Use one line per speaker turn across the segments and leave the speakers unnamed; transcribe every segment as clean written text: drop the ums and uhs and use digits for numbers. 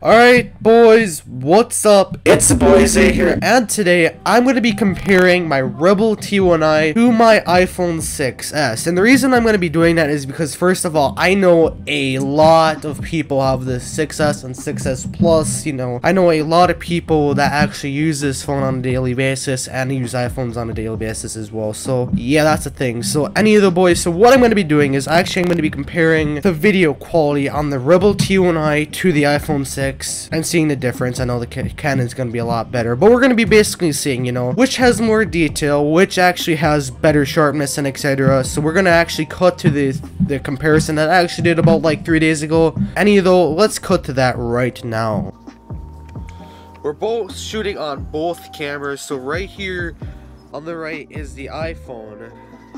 Alright boys, what's up? It's the boy Zay here, and today I'm going to be comparing my Rebel T1i to my iPhone 6s. And the reason I'm going to be doing that is because, first of all, I know a lot of people have the 6s and 6s Plus, you know. I know a lot of people that actually use this phone on a daily basis and use iPhones on a daily basis as well. So yeah, that's the thing. So any of the boys, so what I'm going to be doing is I'm going to be comparing the video quality on the Rebel T1i to the iPhone 6 and seeing the difference. I know the Canon's gonna be a lot better, but we're gonna be basically seeing, you know, which has more detail, which actually has better sharpness and etc. So we're gonna actually cut to the comparison that I actually did about like 3 days ago. Though, let's cut to that right now. We're both shooting on both cameras, so right here on the right is the iPhone,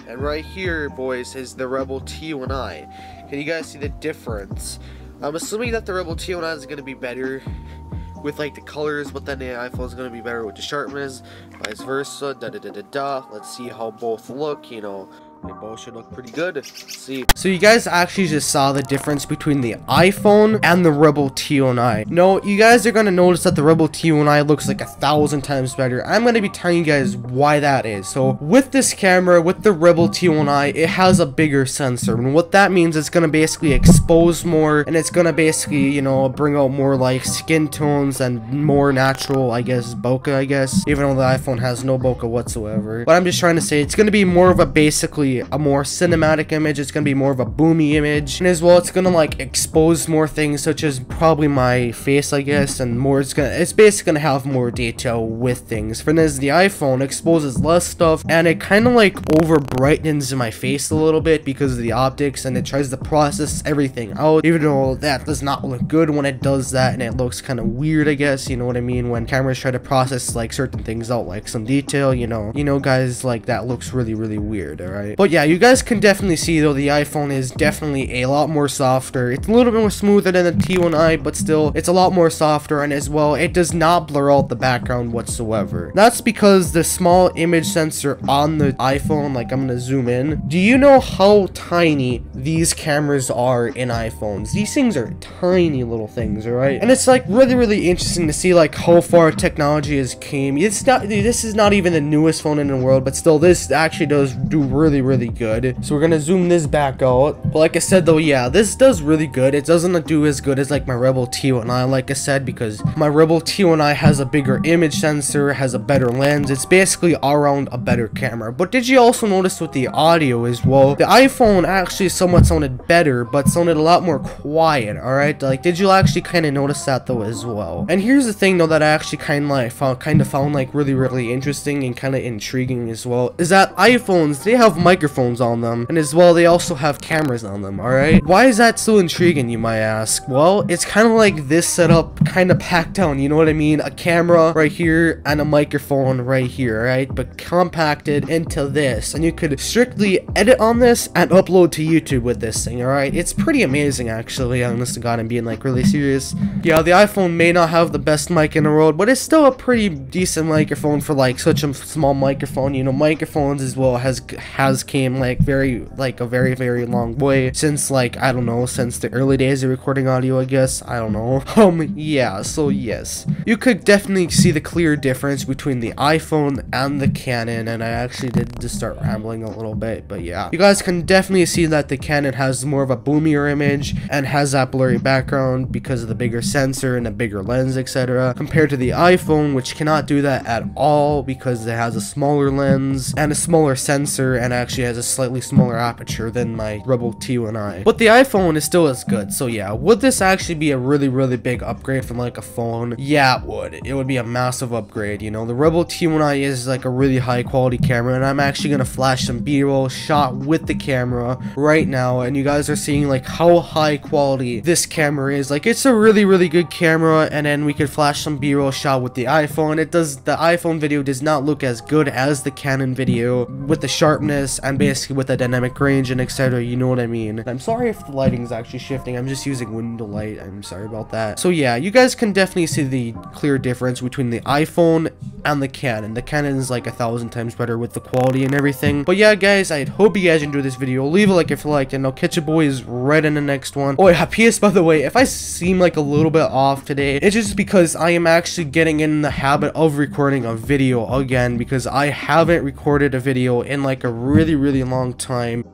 and right here, boys, is the Rebel T1i. Can you guys see the difference? I'm assuming that the Rebel T1i is going to be better with like the colors, but then the iPhone is going to be better with the sharpness, vice versa, Let's see how both look, you know. They both should look pretty good. Let's see. So you guys actually just saw the difference between the iPhone and the Rebel T1i. No, you guys are going to notice that the Rebel T1i looks like 1,000 times better. I'm going to be telling you guys why that is. So with this camera, with the Rebel T1i, it has a bigger sensor. And what that means, it's going to basically expose more, and it's going to basically, you know, bring out more like skin tones and more natural, I guess, bokeh, I guess. Even though the iPhone has no bokeh whatsoever. But I'm just trying to say, it's going to be more of a basically a more cinematic image. It's gonna be more of a boomy image, and as well it's gonna like expose more things, such as probably my face, I guess, and more. It's basically gonna have more detail with things. For instance, the iPhone exposes less stuff, and it kind of like over brightens my face a little bit because of the optics, and it tries to process everything out, even though that does not look good when it does that, and it looks kind of weird, I guess, you know what I mean, when cameras try to process like certain things out, like some detail, you know guys, like that looks really weird. All right, but yeah, you guys can definitely see though the iPhone is definitely a lot more softer. It's a little bit more smoother than the T1i, but still it's a lot more softer, and as well it does not blur out the background whatsoever. That's because the small image sensor on the iPhone, like I'm gonna zoom in. Do you know how tiny these cameras are in iPhones? These things are tiny little things, alright? And it's like really interesting to see like how far technology has came. This is not even the newest phone in the world, but still this actually does do really good. So we're gonna zoom this back out. But like I said though, yeah, this does really good. It doesn't do as good as like my Rebel T1i, like I said, because my Rebel T1i has a bigger image sensor, has a better lens. It's basically all around a better camera. But did you also notice with the audio as well? The iPhone actually somewhat sounded better, but sounded a lot more quiet, alright? Like, did you actually kind of notice that though as well? And here's the thing though that I actually kind of found like really interesting and kind of intriguing as well, is that iPhones, they have microphones on them, and as well they also have cameras on them. All right, why is that so intriguing, you might ask? Well, it's kind of like this setup kind of packed down, you know what I mean? A camera right here and a microphone right here, right? But compacted into this, and you could strictly edit on this and upload to YouTube with this thing. All right, it's pretty amazing actually, honest to God, I'm being like really serious. Yeah, the iPhone may not have the best mic in the world, but it's still a pretty decent microphone for like such a small microphone. You know, microphones as well has came like a very long way since, like, I don't know, since the early days of recording audio, I guess. I don't know. Yeah, so yes, you could definitely see the clear difference between the iPhone and the Canon, and I actually did just start rambling a little bit, but yeah, you guys can definitely see that the Canon has more of a boomier image and has that blurry background because of the bigger sensor and a bigger lens, etc., compared to the iPhone, which cannot do that at all because it has a smaller lens and a smaller sensor, and actually has a slightly smaller aperture than my Rebel T1i. But the iPhone is still as good. So yeah, would this actually be a really big upgrade from like a phone? Yeah, it would. It would be a massive upgrade. You know, the Rebel T1i is like a really high quality camera, and I'm actually gonna flash some B-roll shot with the camera right now, and you guys are seeing like how high quality this camera is. Like, it's a really good camera, and then we could flash some B-roll shot with the iPhone. The iPhone video does not look as good as the Canon video with the sharpness and basically with the dynamic range and etc, you know what I mean? I'm sorry if the lighting is actually shifting, I'm just using window light, I'm sorry about that. So yeah, you guys can definitely see the clear difference between the iPhone and the Canon. The Canon is like 1,000 times better with the quality and everything. But yeah, guys, I hope you guys enjoyed this video. Leave a like if you liked, and I'll catch you boys right in the next one. Oh yeah, PS, by the way, if I seem like a little bit off today, it's just because I am actually getting in the habit of recording a video again, because I haven't recorded a video in like a really long time.